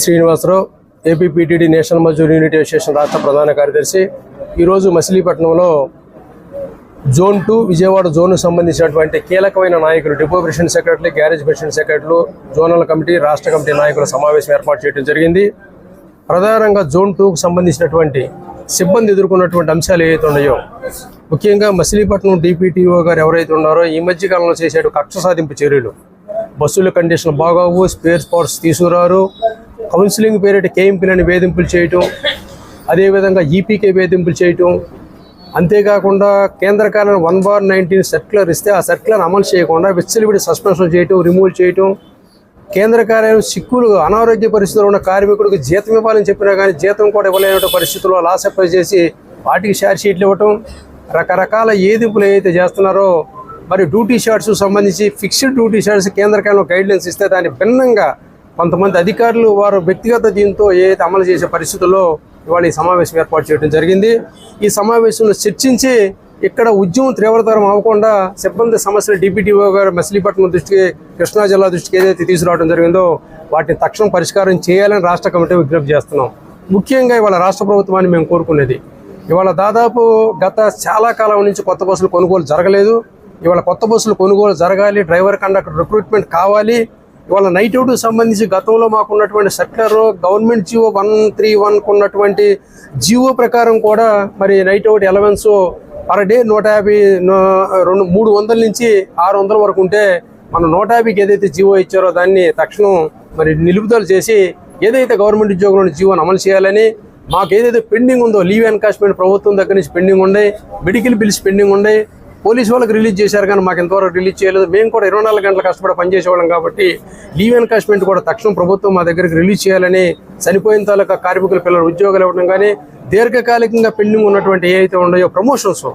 Srinivasarao, APPTD national Mazdoor unit association రాష్ట్ర ప్రధాన కార్యదర్శి. ఈరోజు మచిలీపట్నంలో జోన్ 2 విజయవాడ జోన్కు సంబంధించినటువంటి కీలకమైన నాయకులు, depot president secretary, garage president సెక్రటరీలు, జోనల్ కమిటీ, రాష్ట్ర కమిటీ నాయకుల సమావేశం ఏర్పాటు చేయడం జరిగింది. ప్రధానంగా జోన్ 2కు సంబంధించినటువంటి సిబ్బంది ఎదుర్కొన్నటువంటి అంశాలు ఏవైతే ఉన్నాయో, ముఖ్యంగా మచిలీపట్నం డిపిటిఓ గారు ఎవరైతే ఉన్నారో ఈ మధ్యకాలంలో చేసే కక్ష సాధింపు చర్యలు, బస్సుల కండిషన్ బాగోవు, స్పేర్ పార్ట్స్ తీసుకురారు, కౌన్సిలింగ్ పేరిట కేఎంపీలని వేధింపులు చేయటం, అదేవిధంగా ఈపీకే వేధింపులు చేయటం, అంతేకాకుండా కేంద్ర కార్యాలయం 1/19 సర్క్యులర్ ఇస్తే ఆ సర్క్యులర్ అమలు చేయకుండా విచ్చలవిడి సస్పెన్షన్ చేయటం, రిమూవ్ చేయటం, కేంద్ర కార్యాలయం సిక్కులు అనారోగ్య పరిస్థితుల్లో ఉన్న కార్మికుడికి జీతం ఇవ్వాలని చెప్పినా కానీ జీతం కూడా ఇవ్వలేని పరిస్థితుల్లో లాస్ అప్లై చేసి వాటికి షేర్ షీట్లు ఇవ్వటం, రకరకాల ఏదింపులు ఏదైతే చేస్తున్నారో, మరి డ్యూటీ షార్ట్స్ సంబంధించి ఫిక్స్డ్ డ్యూటీ షార్ట్స్ కేంద్ర కార్యాలయం గైడ్లైన్స్ ఇస్తే దాన్ని భిన్నంగా కొంతమంది అధికారులు వారు వ్యక్తిగత దీంతో ఏదైతే అమలు చేసే పరిస్థితుల్లో ఇవాళ ఈ సమావేశం ఏర్పాటు చేయడం జరిగింది. ఈ సమావేశంలో చర్చించి ఇక్కడ ఉద్యమం తీవ్రతరం అవ్వకుండా సిబ్బంది సమస్యలు డిపిటిఓ గారు మచిలీపట్నం దృష్టికి, కృష్ణా జిల్లా దృష్టికి ఏదైతే తీసుకురావడం జరిగిందో వాటిని తక్షణం పరిష్కారం చేయాలని రాష్ట్ర కమిటీ విజ్ఞప్తి చేస్తున్నాం. ముఖ్యంగా ఇవాళ రాష్ట్ర ప్రభుత్వాన్ని మేము కోరుకునేది, ఇవాళ దాదాపు గత చాలా కాలం నుంచి కొత్త బస్సులు కొనుగోలు జరగలేదు. ఇవాళ కొత్త బస్సులు కొనుగోలు జరగాలి, డ్రైవర్ కండక్టర్ రిక్రూట్మెంట్ కావాలి. ఇవాళ నైట్ అవుట్కి సంబంధించి గతంలో మాకున్నటువంటి సర్క్యులర్ గవర్నమెంట్ జీవో 131 ఉన్నటువంటి జీవో ప్రకారం కూడా మరి night out allowance per day 300 నుంచి 600 వరకు ఉంటే మనం 150కి ఏదైతే జీవో ఇచ్చారో దాన్ని తక్షణం మరి నిలుపుదల చేసి ఏదైతే గవర్నమెంట్ ఉద్యోగంలోని జీవోని అమలు చేయాలని, మాకు ఏదైతే పెండింగ్ ఉందో లీవ్ ఎన్కాష్మెంట్ ప్రభుత్వం దగ్గర నుంచి పెండింగ్ ఉన్నాయి, మెడికల్ బిల్స్ పెండింగ్ ఉన్నాయి, పోలీసు వాళ్ళకి రిలీజ్ చేశారు కానీ మాకు ఎంతవరకు రిలీజ్ చేయలేదు. మేము కూడా 24 గంటలు కష్టపడి పనిచేసేవాళ్ళం కాబట్టి లీవ్ ఎన్కాష్మెంట్ కూడా తక్షణం ప్రభుత్వం మా దగ్గరికి రిలీజ్ చేయాలని, చనిపోయిన తాలూకా కార్మికుల పిల్లలు ఉద్యోగాలు ఇవ్వడం కానీ, దీర్ఘకాలికంగా పెండింగ్ ఉన్నటువంటి ఏవైతే ఉన్నాయో ప్రమోషన్స్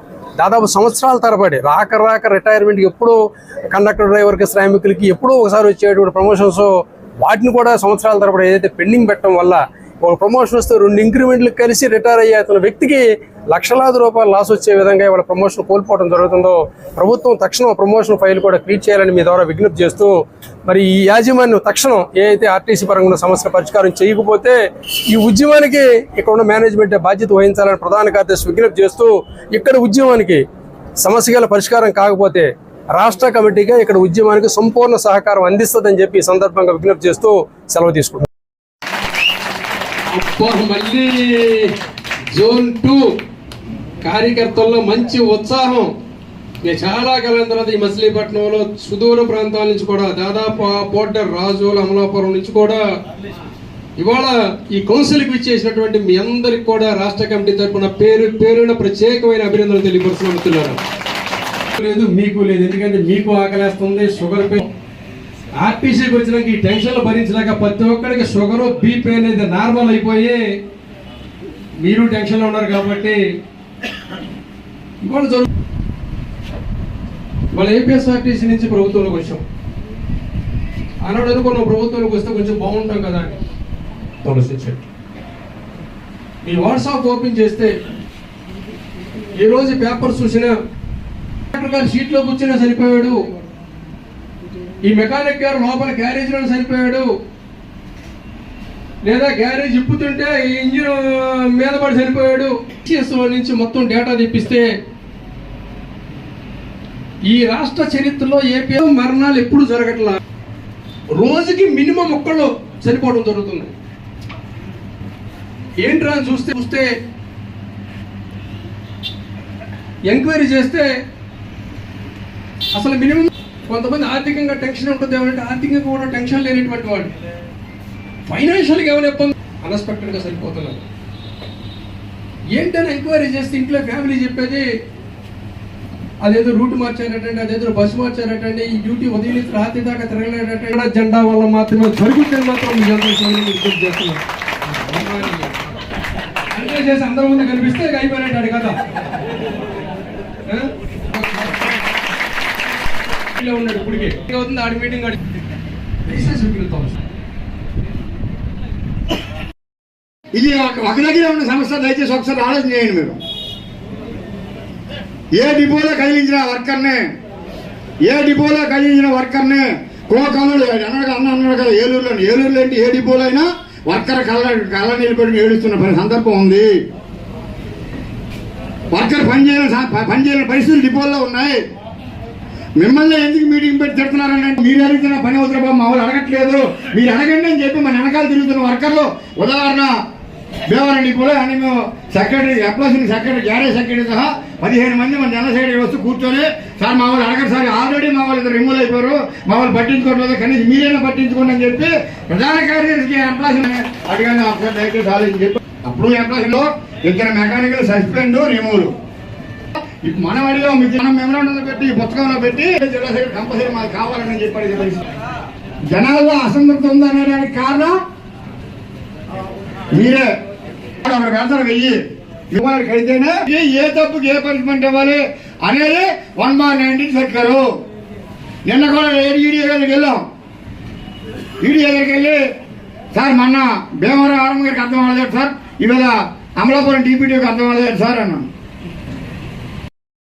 దాదాపు సంవత్సరాల తరబడి రాక రిటైర్మెంట్కి ఎప్పుడో కండక్టర్ డ్రైవర్కి శ్రామికులకి ఎప్పుడో ఒకసారి వచ్చేటువంటి ప్రమోషన్స్ వాటిని కూడా సంవత్సరాల తరబడి ఏదైతే పెండింగ్ పెట్టడం వల్ల ఒక ప్రమోషన్ వస్తే 2 ఇంక్రిమెంట్లు కలిసి రిటైర్ అయ్యే వ్యక్తికి లక్షలాది రూపాయలు లాస్ వచ్చే విధంగా ఇవాళ ప్రమోషన్ కోల్పోవడం జరుగుతుందో ప్రభుత్వం తక్షణం ప్రమోషన్ ఫైల్ కూడా క్లియర్ చేయాలని మీ ద్వారా విజ్ఞప్తి చేస్తూ, మరి ఈ యాజమాన్యం తక్షణం ఏదైతే ఆర్టీసీ పరంగా సమస్య పరిష్కారం చేయకపోతే ఈ ఉద్యమానికి ఇక్కడ ఉన్న మేనేజ్మెంట్ బాధ్యత వహించాలని ప్రధాన కార్యదర్శి విజ్ఞప్తి చేస్తూ, ఇక్కడ ఉద్యమానికి సమస్యల పరిష్కారం కాకపోతే రాష్ట్ర కమిటీగా ఇక్కడ ఉద్యమానికి సంపూర్ణ సహకారం అందిస్తుందని చెప్పి ఈ సందర్భంగా విజ్ఞప్తి చేస్తూ సెలవు తీసుకుంటున్నాం. మళ్ళీ జోన్ 2 కార్యకర్తల్లో మంచి ఉత్సాహం. నేను చాలా కాలం తర్వాత ఈ మచిలీపట్నంలో సుదూర ప్రాంతాల నుంచి కూడా దాదాపు ఆ బోర్డర్ రాజోలు, అమలాపురం నుంచి కూడా ఇవాళ ఈ కౌన్సిల్కి ఇచ్చేసినటువంటి మీ అందరికి కూడా రాష్ట్ర కమిటీ తరఫున పేరున ప్రత్యేకమైన అభినందనలు తెలియపరుస్తున్నారు. లేదు మీకు లేదు, ఎందుకంటే మీకు ఆకలేస్తుంది, షుగర్ ఆర్టీసీకి వచ్చినాక ఈ టెన్షన్లు భరించినాక ప్రతి ఒక్కరికి షుగరు, బీపీ అనేది నార్మల్ అయిపోయి మీరు టెన్షన్లో ఉన్నారు కాబట్టి ఇవాళ వాళ్ళ ఏపీఎస్ఆర్టీసీ నుంచి ప్రభుత్వంలోకి వచ్చాం. ఆనాడు అనుకున్న ప్రభుత్వంలోకి వస్తే కొంచెం బాగుంటాం కదా అని ఆలోచించాడు. మీ వాట్సాప్ ఓపెన్ చేస్తే ఈ రోజు పేపర్ చూసినా సీట్లో కూర్చున్నా చనిపోయాడు, ఈ మెకానిక్ గారు లోపల గ్యారేజ్లో చనిపోయాడు, లేదా గ్యారేజ్ ఇప్పుతుంటే ఇంజిన్ మీద పడి చనిపోయాడు. టీఎస్ఓ నుంచి మొత్తం డేటా తెప్పిస్తే ఈ రాష్ట్ర చరిత్రలో ఏపీ మరణాలు ఎప్పుడు జరగట్లా, రోజుకి మినిమం ఒక్కళ్ళు చనిపోవడం జరుగుతుంది. ఏంట్రా అని చూస్తే ఎంక్వైరీ చేస్తే అసలు మినిమం కొంతమంది ఆర్థికంగా టెన్షన్ ఉంటుంది, ఏమంటే ఆర్థికంగా కూడా టెన్షన్ లేనటువంటి వాడు ఫైనాన్షియల్గా ఏమైనా ఇబ్బంది అన్ఎక్స్పెక్టెడ్గా సరిపోతున్నారు. ఏంటని ఎంక్వైరీ చేస్తే ఇంట్లో ఫ్యామిలీ చెప్పేది అదేదో రూట్ మార్చారటండి, అదేదో బస్సు మార్చారటండి, ఈ డ్యూటీ ఉదయం నుంచి రాత్రి దాకా తిరగలేదటండి, జెండా వల్ల మాత్రమే జరుగుతుంది మాత్రం మీ విజ్ఞప్తి చేస్తున్నారు. అంటే చేసి అందరి ముందు కనిపిస్తే అయిపోయినట్టు కదా ఉన్నాడు. ఇప్పటికే అవుతుంది ఆడి మీటింగ్ ఇది ఒక దగ్గర ఉన్న సమస్య. దయచేసి ఒకసారి ఆలోచన చేయండి. మీరు ఏ డిపోలో కదిలించిన వర్కర్నే కోకాలో అన్నాడు కదా, ఏలూరులో ఏంటి ఏ డిపోలో అయినా వర్కర్ కళ్ళ నిలబడి ఏడుస్తున్న సందర్భం ఉంది. వర్కర్ పనిచేయని పరిస్థితులు డిపోల్లో ఉన్నాయి. మిమ్మల్ని ఎందుకు మీటింగ్ పెట్టి తిడుతున్నారని మీరు అడుగుతున్న పని అవుతున్నా బాబు, మా వాళ్ళు అడగట్లేదు, మీరు అడగండి అని చెప్పి మన వెనకాల తిరుగుతున్న వర్కర్లు. ఉదాహరణ భీమవరం డిపోలో అని మేము secretary employees secretary garage secretary సహా 15 మంది మన జనరల్ సెక్రటరీ వస్తూ కూర్చొని, సార్ మా వాళ్ళు అడగరు సార్, ఆల్రెడీ మా వాళ్ళు ఇద్దరు రిమూవ్ అయిపోయారు, మా వాళ్ళు పట్టించుకోవట్లేదు, కనీసం మీరైనా పట్టించుకోండి అని చెప్పి ప్రధాన కార్యదర్శికి ఎంప్లాయీస్ అడిగాను. ఒకసారి దయచేసి ఆలోచించి చెప్పి అప్పుడు ఎంప్లాయీలో 2 మెకానికల్ సస్పెండ్ రిమూవ్. ఇప్పుడు మనం అడిగాం, మీకు మనం మెమరాండంలో పెట్టి పుస్తకంలో పెట్టి జిల్లా సెక్రటరీ కంపల్సరీ మాకు కావాలని చెప్పాడు. జనాల్లో అసంతృప్తి ఉందనేదానికి కారణం మీరే. అక్కడ వెళ్తారు 1000 అయితేనే ఏ తప్పుకి ఏ పనిష్మెంట్ ఇవ్వాలి అనేది 1/19 పెట్టారు. నిన్న కూడా ఈడీ దగ్గరికి వెళ్ళాం. ఈడీ దగ్గరికి వెళ్ళి, సార్ మొన్న భీమవరం ఆర్ఎం గారికి అర్థం అవ్వలేదు సార్, ఇవాళ అమలాపురం డిప్యూటీకి అర్థం అవ్వలేదు సార్ అన్నాను.